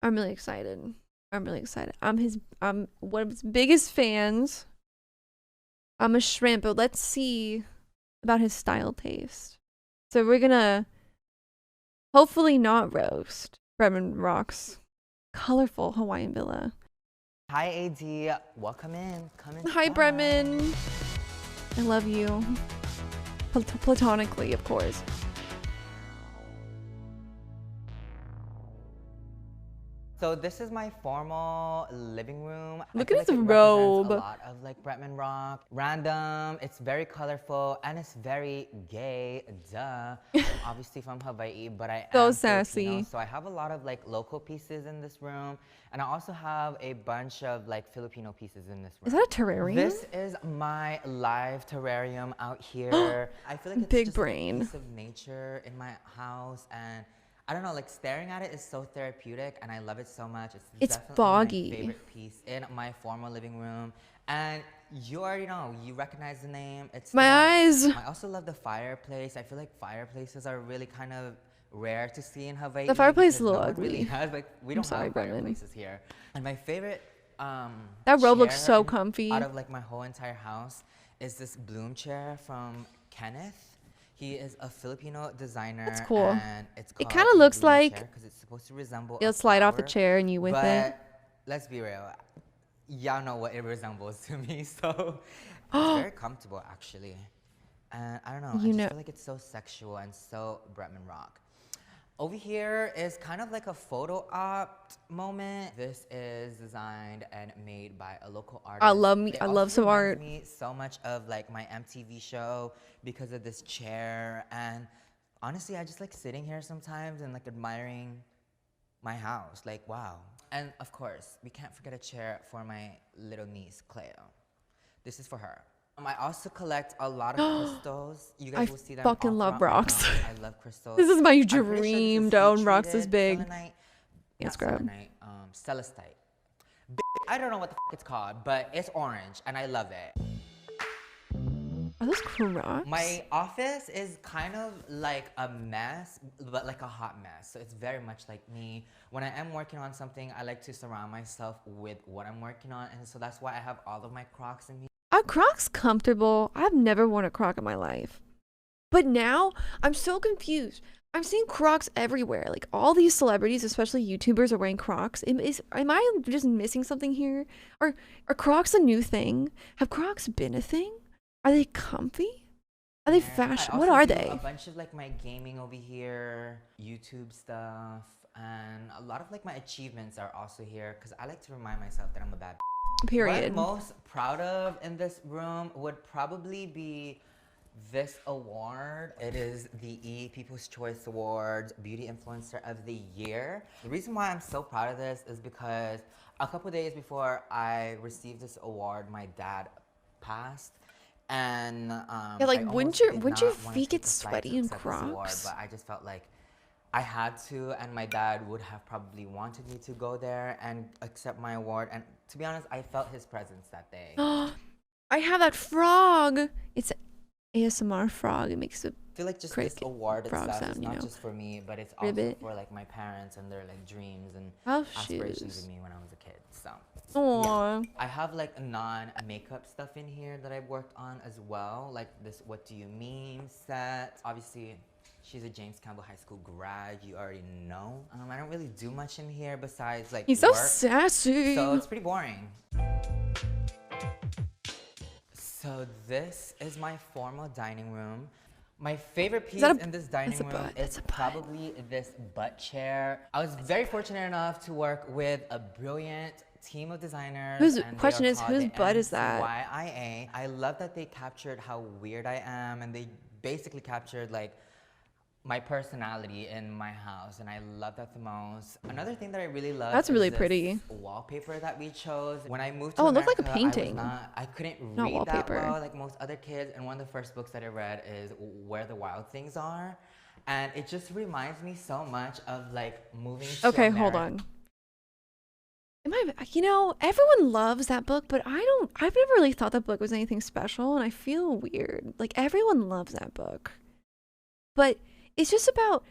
I'm really excited. I'm really excited. I'm one of his biggest fans. I'm a shrimp, but let's see about his style taste. So we're gonna hopefully not roast Bretman Rock's colorful Hawaiian villa. Hi AD, welcome in. Come inside. Hi Bretman. I love you. Platonically, of course. So this is my formal living room. Look I at feel his like it represents robe. a lot of like Bretman Rock. Random, it's very colorful, and it's very gay, duh. I'm obviously from Hawaii, but I So am sassy. Filipino, so I have a lot of like local pieces in this room. And I also have a bunch of like Filipino pieces in this room. Is that a terrarium? This is my live terrarium out here. I feel like it's Big just brain. a piece of nature in my house, and I don't know, like staring at it is so therapeutic, and I love it so much. It's definitely foggy. my favorite piece in my formal living room. And you already know, you recognize the name. It's My eyes. I also love the fireplace. I feel like fireplaces are really kind of rare to see in Hawaii. The fireplace is a because little no one ugly. really has, like, we don't sorry, have Bretman. fireplaces here. And my favorite That robe looks chair so comfy. out of like my whole entire house is this bloom chair from Kenneth. He is a Filipino designer. That's cool. And it's It called kind of looks bloom like chair 'cause it's supposed to resemble it'll a slide off the flower, chair and you with it. but let's be real. Y'all know what it resembles to me, so it's very comfortable actually. And I don't know, I just feel like it's so sexual and so Bretman Rock. Over here is kind of like a photo op moment. This is designed and made by a local artist. I love some art. It reminds me so much of like my MTV show because of this chair. And honestly, I just like sitting here sometimes and like admiring my house. Like, wow. And of course, we can't forget a chair for my little niece, Cleo. This is for her. I also collect a lot of crystals. You guys will see them. I fucking love rocks. I love crystals. This is my I'm pretty sure dream this to is own rocks this heat-treated big. selenite. Yes, Not grab. selenite, celestite. I don't know what the f it's called, but it's orange and I love it. Are those Crocs? My office is kind of like a mess, but like a hot mess. So it's very much like me. When I am working on something, I like to surround myself with what I'm working on. And so that's why I have all of my Crocs in here. Are Crocs comfortable? I've never worn a Croc in my life. But now, I'm so confused. I'm seeing Crocs everywhere. Like, all these celebrities, especially YouTubers, are wearing Crocs. Am I just missing something here? Are Crocs a new thing? Have Crocs been a thing? Are they comfy? Are they fashion? What are they? A bunch of like my gaming over here, YouTube stuff, and a lot of like my achievements are also here because I like to remind myself that I'm a bad Period. What I'm most proud of in this room would probably be this award. It is the E! People's Choice Awards Beauty Influencer of the Year. The reason why I'm so proud of this is because a couple days before I received this award, my dad passed. And yeah, like wouldn't your feet get sweaty in Crocs? Award, but I just felt like I had to, and my dad would have probably wanted me to go there and accept my award. And to be honest, I felt his presence that day. I have that frog. It's an ASMR frog. It makes a I feel like just this award itself sound, is not just for me, but it's also for like my parents and their like dreams and aspirations of me when I was a kid. So yeah. I have like non-makeup stuff in here that I've worked on as well, like this "What Do You Mean" set. Obviously, she's a James Campbell High School grad. You already know. I don't really do much in here besides like He's work, so sassy. so it's pretty boring. So this is my formal dining room. My favorite piece in this dining room is probably this butt chair. I was very fortunate enough to work with a brilliant team of designers. Whose butt is that? YIA. I love that they captured how weird I am, and they basically captured like my personality in my house, and I love that the most. Another thing that I really love is really this pretty wallpaper that we chose. When I moved to it America, looked like a painting. I couldn't read that well like most other kids, and one of the first books that I read is Where the Wild Things Are, and it just reminds me so much of like moving to America. Hold on. You know, everyone loves that book, but I've never really thought that book was anything special, and I feel weird. Like, everyone loves that book. But it's just about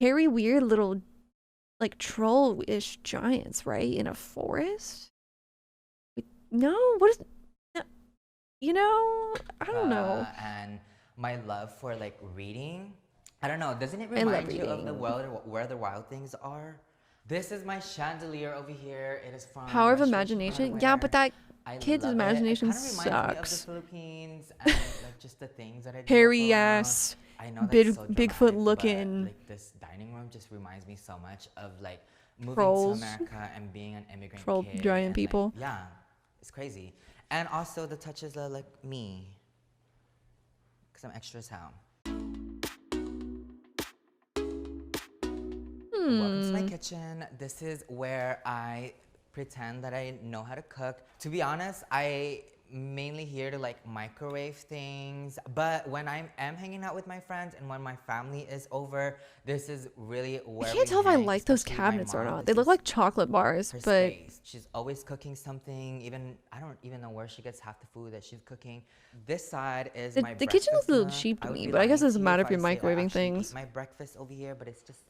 hairy, weird little like troll-ish giants, right? In a forest? No, what is no, I don't know. And my love for like reading. I don't know. Doesn't it I love remind you of the reading. world where the wild things are? This is my chandelier over here. It is from Power of Restoration imagination. Yeah, but Hardware. that I kid's love it. It imagination kind of reminds me of the sucks. Philippines and like just the things that I grew up Hairy around. ass, I know that's so Bigfoot dramatic, but looking like this dining room just reminds me so much of like moving to trolls, America and being an immigrant troll kid. giant And people. like, yeah, it's crazy. And also the touches of like me, because I'm extra sound. Welcome to my kitchen. This is where I pretend that I know how to cook. To be honest, I mainly here to like microwave things, but when I am hanging out with my friends and when my family is over, this is really where I can't tell if I hang, like those especially my cabinets or mom. not. This They look is like chocolate bars, her but space. She's always cooking something. Even I don't even know where she gets half the food that she's cooking. This side is my the kitchen looks breakfast a little nook. cheap to I would me, be but I guess it lying to doesn't you matter if if you're I say I microwaving actually things. eat my breakfast over here, but it's just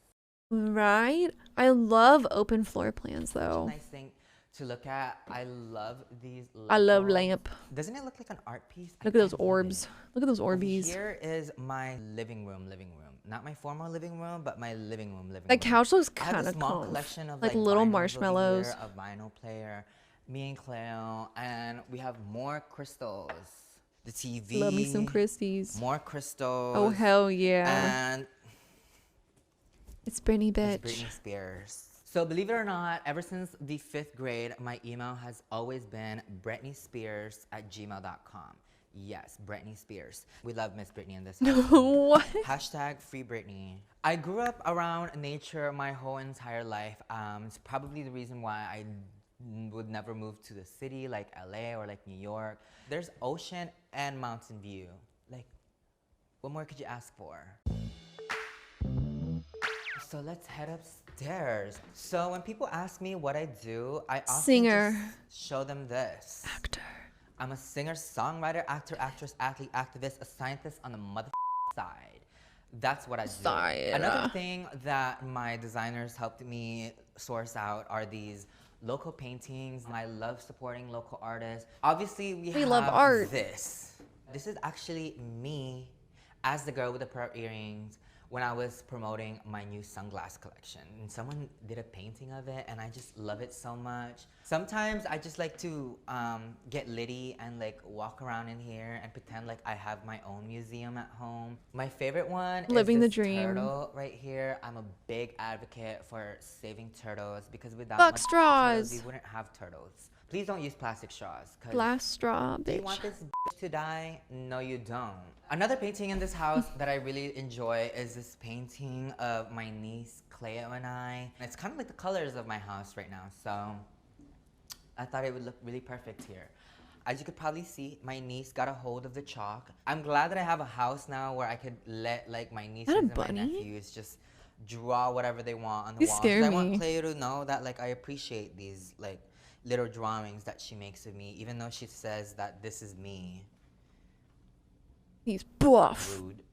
Right? I love open floor plans such a though. nice thing to look at. I love these I light love bulbs. lamp. Doesn't it look like an art piece? Look at those I love orbs. it. Look at those Over Orbeez. here is my living room. Not my formal living room, but my living room. That couch looks I have kind a of small comf. collection of Like like little vinyls marshmallows. over here, a vinyl player, me and Cleo, and we have more crystals. The TV. Love me some Christies. More crystals. Oh hell yeah. And It's Britney, it's bitch. Britney Spears. So believe it or not, ever since the 5th grade, my email has always been britneyspears@gmail.com. Yes, Britney Spears. We love Miss Britney in this house. What? Hashtag free Britney. I grew up around nature my whole entire life. It's probably the reason why I would never move to the city like LA or like New York. There's ocean and mountain view. Like, what more could you ask for? So let's head upstairs. So when people ask me what I do, I often Singer. just show them this. Actor. I'm a singer, songwriter, actor, actress, athlete, activist, a scientist on the mother side. That's what I do. Side. Another thing that my designers helped me source out are these local paintings. I love supporting local artists. Obviously, we have love art. this. This is actually me as the girl with the pearl earrings when I was promoting my new sunglass collection. And someone did a painting of it and I just love it so much. Sometimes I just like to get litty and like walk around in here and pretend like I have my own museum at home. My favorite one Living is the this dream. turtle right here. I'm a big advocate for saving turtles because without Fuck much straws. turtles, we wouldn't have turtles. Please don't use plastic straws. Glass straw, Do you want bitch. this bitch to die? No, you don't. Another painting in this house that I really enjoy is this painting of my niece Cleo and I. It's kind of like the colors of my house right now, so I thought it would look really perfect here. As you could probably see, my niece got a hold of the chalk. I'm glad that I have a house now where I could let like my nieces That a and my bunny? nephews just draw whatever they want on the You walls. scare I want me. Cleo to know that like I appreciate these like little drawings that she makes of me, even though she says that this is me. He's buff. Rude.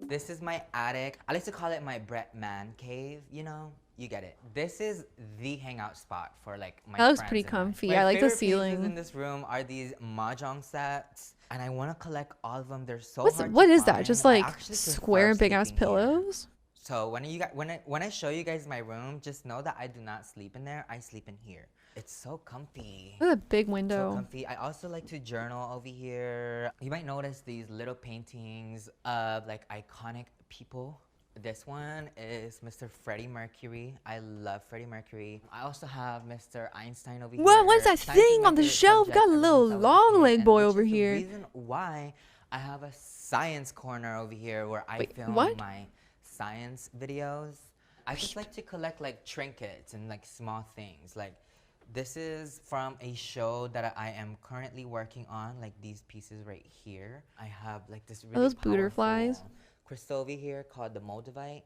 This is my attic. I like to call it my Bretman cave, you know? You get it. This is the hangout spot for like my That looks friends pretty and I. comfy. My I like the favorite pieces ceiling. in this room are these mahjong sets, and I want to collect all of them. They're so What hard to is that? find. Just I like actually square prefer big ass sleeping here. pillows? So when I show you guys my room, just know that I do not sleep in there. I sleep in here. It's so comfy. Look at that big So window. comfy. I also like to journal over here. You might notice these little paintings of like iconic people. This one is Mr. Freddie Mercury. I love Freddie Mercury. I also have Mr. Einstein over here. What's that Science is thing my on the favorite shelf? subject Got a ever little since I was a long kid, leg and boy which over is here. The reason why I have a science corner over here where I Wait, film what? my science videos. I just like to collect like trinkets and like small things. Like this is from a show that I am currently working on, like these pieces right here. I have like this really those butterflies? powerful crystal over here called the Moldavite.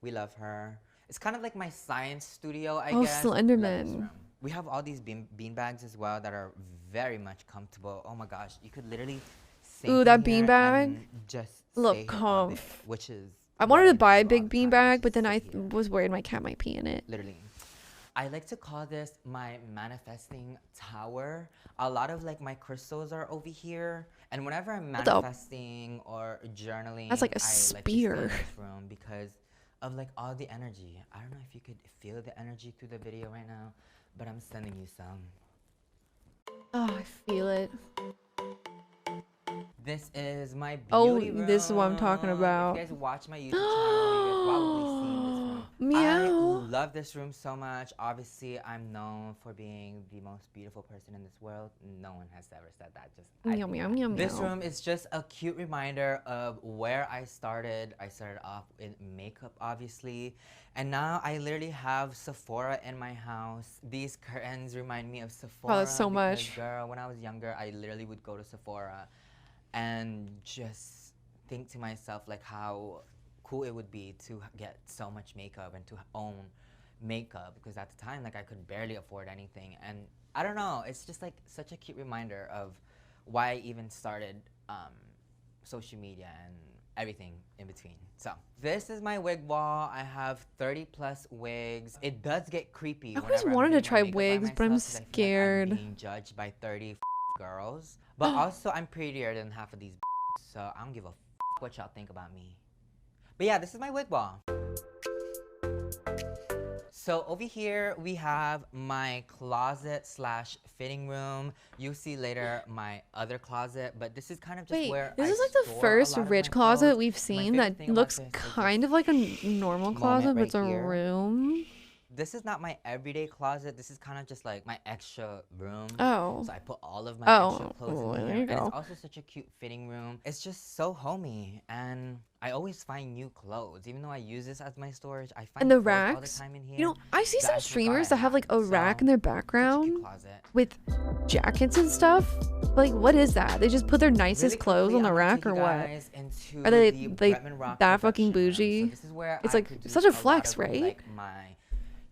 We love her. It's kind of like my science studio, I Oh, guess. Love this Slenderman. room. We have all these bean bags as well that are very much comfortable. Oh my gosh, you could literally sink Ooh, in that here beanbag? and just Look stay here all day, comf. which is I wanted to wanting buy a do all big the time beanbag, is but just then I sit here. was worried my cat might pee in it. Literally. I like to call this my manifesting tower. A lot of like my crystals are over here. And whenever I'm What the- manifesting or journaling, That's like a I like to stay spear. in this room because of like all the energy. I don't know if you could feel the energy through the video right now, but I'm sending you some. Oh, I feel it. This is my Oh, beauty room. this is what I'm talking about. If you guys watch my YouTube channel, you guys probably seen this room. I Meow. love this room so much. Obviously, I'm known for being the most beautiful person in this world. No one has ever said that. Just Meow, meow, meow, This meow. room is just a cute reminder of where I started. I started off in makeup, obviously. And now I literally have Sephora in my house. These curtains remind me of Sephora. Oh, that's so because, much. girl, when I was younger, I literally would go to Sephora and just think to myself like how cool it would be to get so much makeup and to own makeup, because at the time like I could barely afford anything. And I don't know, it's just like such a cute reminder of why I even started social media and everything in between. So this is my wig wall. I have 30 plus wigs. It does get creepy. I always whenever I'm wanted to doing my try makeup by wigs, but I'm myself, 'cause I feel like scared. I'm being judged by 30 girls. But also I'm prettier than half of these so I don't give a what y'all think about me. But yeah, this is my wig wall. So over here we have my closet slash fitting room. You'll see later my other closet, but this is kind of just Wait, where this I is like the store a first lot of rich my closet clothes. we've My seen favorite that thing about looks this is kind this of like a normal closet, but right it's a here. room. This is not my everyday closet. This is kind of just like my extra room. Oh. So I put all of my Oh. extra clothes Oh, in there here. you And it's go. also such a cute fitting room. It's just so homey. And I always find new clothes. Even though I use this as my storage, I find And the clothes all the racks. time in here. You know, I see that some I forgot streamers I that have like a had. rack So, in their such a cute background closet. with jackets and stuff. Like, what is that? They just put their nicest Really clothes quickly, on the I'm gonna rack take or you what? guys into Are they the like Bretman Rock that fucking production room. bougie? So this is where It's I like produce such a lot flex, of, right? Like my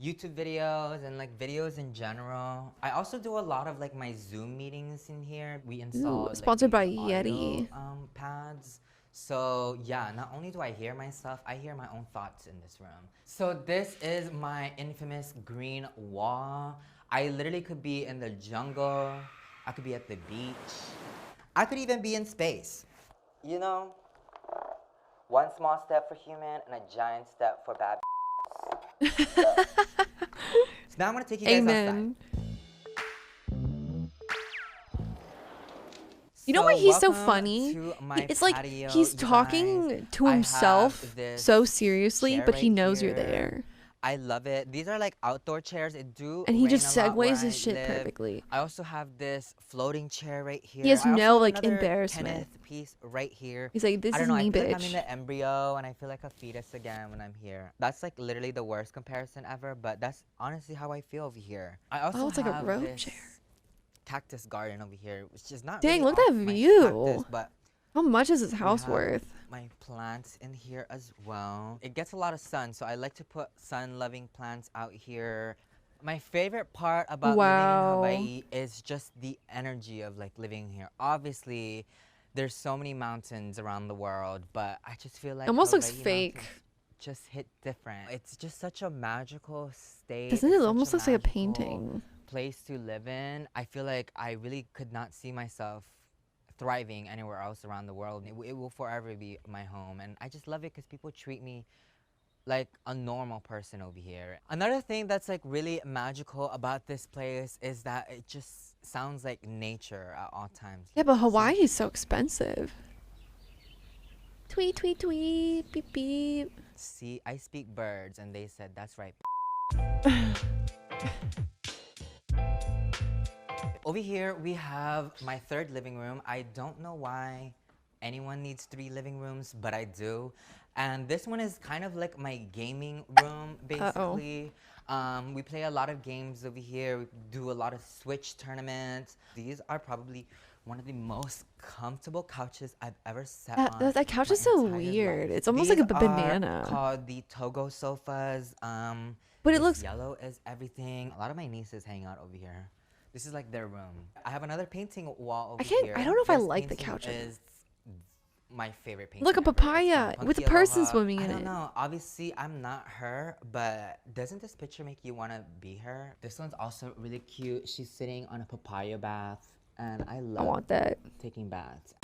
YouTube videos and like videos in general. I also do a lot of like my Zoom meetings in here. We install like, sponsored by these audio, Yeti. pads. So yeah, not only do I hear myself, I hear my own thoughts in this room. So this is my infamous green wall. I literally could be in the jungle. I could be at the beach. I could even be in space. You know, one small step for human and a giant step for bad. So now I'm gonna take you guys Amen. outside. You know why he's so welcome funny? to my It's like patio, he's you talking guys. to I have himself this so seriously, chair but he right knows you're here. there. I love it. These are like outdoor chairs. It do And he rain just a lot where segues his I shit live. perfectly. I also have this floating chair right here. He has I also no have like another embarrassment. Kenneth piece right here. He's like, this I don't is know. me, I feel bitch. like I'm in the embryo and I feel like a fetus again when I'm here. That's like literally the worst comparison ever, but that's honestly how I feel over here. I also it's like a have robe this chair. cactus garden over here, which is not Dang, really look at off that my view. cactus, but How much is his we house have worth? my plants in here as well. It gets a lot of sun, so I like to put sun-loving plants out here. My favorite part about Wow. living in Hawaii is just the energy of like living here. Obviously, there's so many mountains around the world, but I just feel like Almost looks Hawaii fake. mountains just hit different. It's just such a magical state. Doesn't It's it such almost looks like a magical painting? place to live in. I feel like I really could not see myself thriving anywhere else around the world. It will forever be my home, and I just love it because people treat me like a normal person over here. Another thing that's like really magical about this place is that it just sounds like nature at all times. Yeah, but Hawaii is so expensive. Tweet, tweet, tweet, beep, beep. See, I speak birds, and they said that's right. Over here, we have my third living room. I don't know why anyone needs 3 living rooms, but I do. And this one is kind of like my gaming room, basically. We play a lot of games over here. We do a lot of Switch tournaments. These are probably one of the most comfortable couches I've ever sat on. That couch my is so entire weird. life. It's almost These like a are banana. called the Togo sofas. But it this looks yellow is everything. A lot of my nieces hang out over here. This is like their room. I have another painting wall over here. I don't know if I This like the painting couches. is my favorite painting. Look, a ever. It's papaya from with a Punky person Aloha. swimming I in don't it. know. Obviously, I'm not her, but doesn't this picture make you want to be her? This one's also really cute. She's sitting on a papaya bath, and I I love want that. taking baths.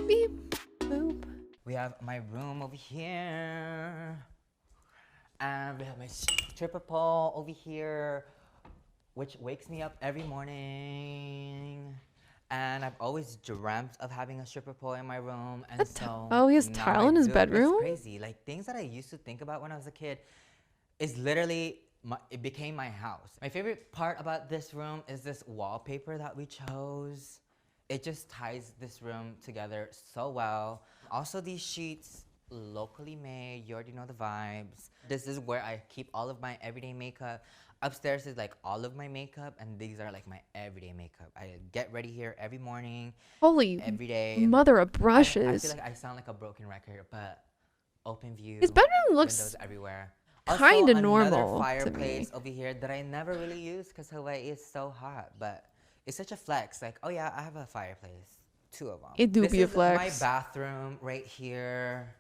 Beep, boop. We have my room over here, and we have my stripper pole over here, which wakes me up every morning. And I've always dreamt of having a stripper pole in my room, and so Oh, he has now tile I in his do. bedroom? It's crazy. Like things that I used to think about when I was a kid is literally it became my house. My favorite part about this room is this wallpaper that we chose. It just ties this room together so well. Also, these sheets, locally made. You already know the vibes. This is where I keep all of my everyday makeup. Upstairs is like all of my makeup, and these are like my everyday makeup. I get ready here every morning, Holy every day. mother of I brushes. feel like I sound like a broken record, but open view. His bedroom looks windows everywhere. kinda Also, normal another to me. fireplace over here that I never really use because Hawaii is so hot, but it's such a flex. Like, oh yeah, I have a fireplace. 2 of them. It do This be a is flex. my bathroom right here.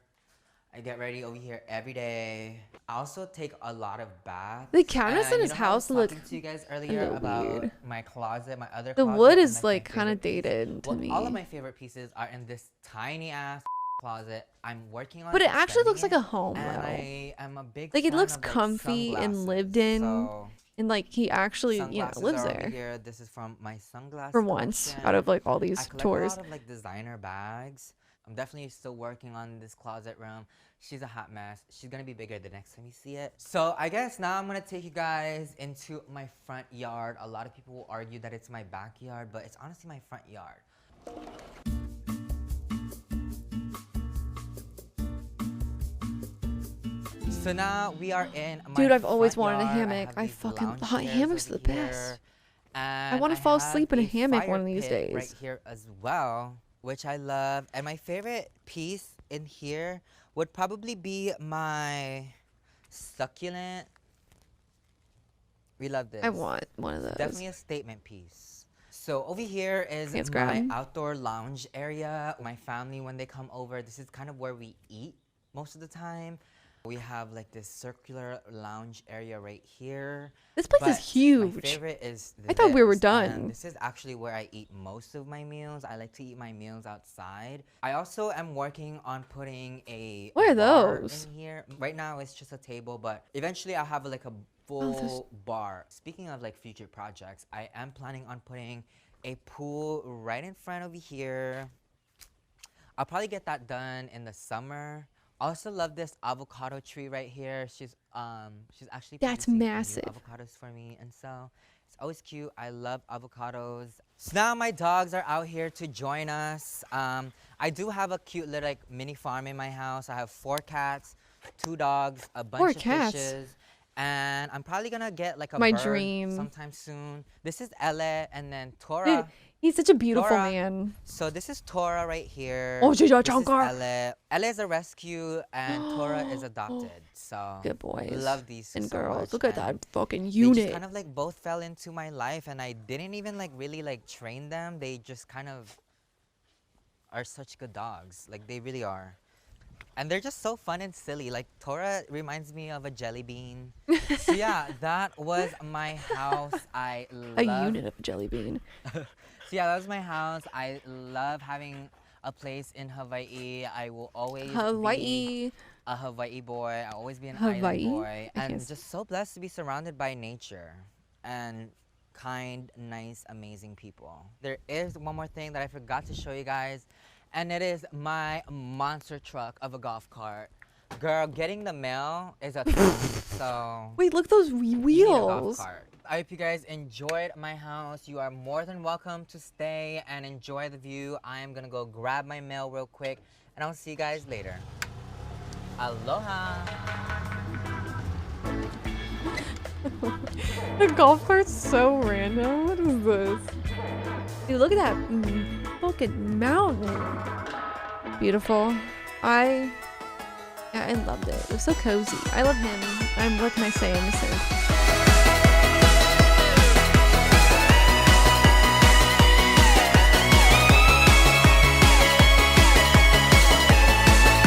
I get ready over here every day. I also take a lot of baths. The cabinets in And his you know how I was house look talking to you guys a earlier little about weird. my closet, my other The closet. wood and, is my like kind of favorite piece. dated to Well, me. all of my favorite pieces are in this tiny ass closet. I'm working on But it actually extending looks like it, a home, and though. I am a big Like, it fan looks of, like, comfy and sunglasses. lived in, So, and like he actually, sunglasses lives are over there here. This is from my sunglass for once collection. out of like all I these collect tours. a lot of like designer bags. I'm definitely still working on this closet room. She's a hot mess. She's gonna be bigger the next time you see it. So I guess now I'm gonna take you guys into my front yard. A lot of people will argue that it's my backyard, but it's honestly my front yard. So now we are in my Dude, I've always front wanted a yard. hammock. have I these fucking lounge hot chairs hammocks over are the best. here, and wanna fall have asleep in a a hammock fire one of these pit days. right here as well, which I love. And my favorite piece in here would probably be my succulent. We love this. I want one of those. Definitely a statement piece. So over here is It's my grab. outdoor lounge area. My family, when they come over, this is kind of where we eat most of the time. We have like this circular lounge area right here. This place is But huge. My favorite is I thought we were this, done. and this is actually where I eat most of my meals. I like to eat my meals outside. I also am working on putting a What are bar those? in here. Right now it's just a table, but eventually I'll have like a full bar. Speaking of like future projects, I am planning on putting a pool right in front over here. I'll probably get that done in the summer. I also love this avocado tree right here. She's actually That's producing new massive. avocados for me, and so it's always cute. I love avocados. So now my dogs are out here to join us. I do have a cute little like mini farm in my house. I have 4 cats, 2 dogs, a bunch 4 of cats. fishes. And I'm probably gonna get like a My bird dream. sometime soon. This is Elle, and then Tora. Dude, he's such a beautiful Dora. man. So this is Tora right here. Oh, she's a This is chunker. Elle. Elle is a rescue, and Tora is adopted. So Good boys. love these two And so girls. much, Look at and that fucking They unit. just kind of like both fell into my life, and I didn't even like really like train them. They just kind of are such good dogs. Like they really are. And they're just so fun and silly. Like Tora reminds me of a jelly bean. So yeah, that was my house. I love A unit of jelly bean. So yeah, that was my house. I love having a place in Hawaii. I will always be Hawaii. a Hawaii boy. I'll always be an Hawaii? island boy. I And guess. just so blessed to be surrounded by nature and kind, nice, amazing people. There is one more thing that I forgot to show you guys, and it is my monster truck of a golf cart. Girl, getting the mail is a thing, so Wait, look at those you need a golf wheels. cart. I hope you guys enjoyed my house. You are more than welcome to stay and enjoy the view. I am gonna go grab my mail real quick, and I'll see you guys later. Aloha. The golf cart's so random. What is this? Dude, look at that fucking mountain. Beautiful. I loved it. It was so cozy. I love him. What can I say? I miss him.